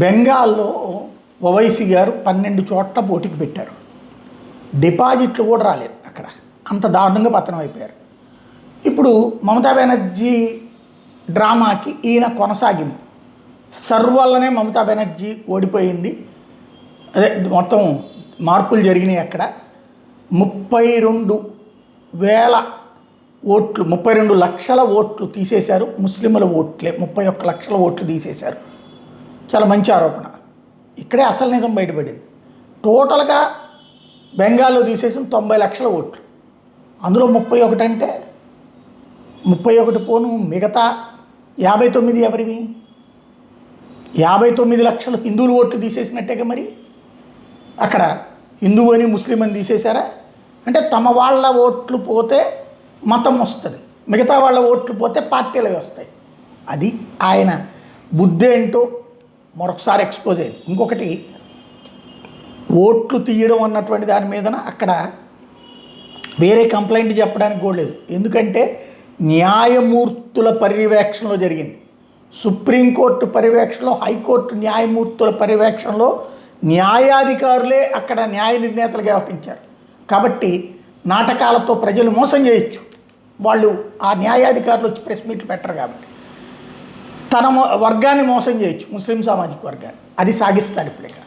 బెంగాల్లో ఓవైసీ గారు 12 చోట్ల పోటీకి పెట్టారు. డిపాజిట్లు కూడా రాలేదు అక్కడ. అంత దారుణంగా పతనం అయిపోయారు. ఇప్పుడు మమతా బెనర్జీ డ్రామాకి ఈయన కొనసాగింపు. సర్వల్లనే మమతా బెనర్జీ ఓడిపోయింది. అదే మొత్తం మార్పులు జరిగినాయి అక్కడ. 32,000 ఓట్లు, 32 లక్షల ఓట్లు తీసేశారు. ముస్లింల ఓట్లే 31 లక్షల ఓట్లు తీసేశారు. చాలా మంచి ఆరోపణ. ఇక్కడే అసలు నిజం బయటపడింది. టోటల్గా బెంగాల్లో తీసేసిన 90 లక్షల ఓట్లు, అందులో 31 అంటే 31 పోను మిగతా 59 ఎవరివి? 59 లక్షలు హిందువుల ఓట్లు తీసేసినట్టేగా. మరి అక్కడ హిందువు అని ముస్లిం అని తీసేశారా? అంటే తమ వాళ్ళ ఓట్లు పోతే మతం వస్తుంది, మిగతా వాళ్ళ ఓట్లు పోతే పార్టీలు వస్తాయి. అది ఆయన బుద్ధి ఏంటో మరొకసారి ఎక్స్పోజ్ అయింది. ఇంకొకటి, ఓట్లు తీయడం అన్నటువంటి దాని మీదన అక్కడ వేరే కంప్లైంట్ చెప్పడానికి కూడా లేదు. ఎందుకంటే న్యాయమూర్తుల పర్యవేక్షణలో జరిగింది. సుప్రీంకోర్టు పర్యవేక్షణలో, హైకోర్టు న్యాయమూర్తుల పర్యవేక్షణలో న్యాయాధికారులే అక్కడ న్యాయ నిర్ణేతలుగా వ్యవహరించారు. కాబట్టి నాటకాలతో ప్రజలు మోసం చేయొచ్చు. వాళ్ళు ఆ న్యాయాధికారులు వచ్చి ప్రెస్ మీట్లు పెట్టరు కాబట్టి తన వర్గాన్ని మోసం చేయొచ్చు, ముస్లిం సామాజిక వర్గాన్ని. అది సాగిస్తారు ఇప్పటిక.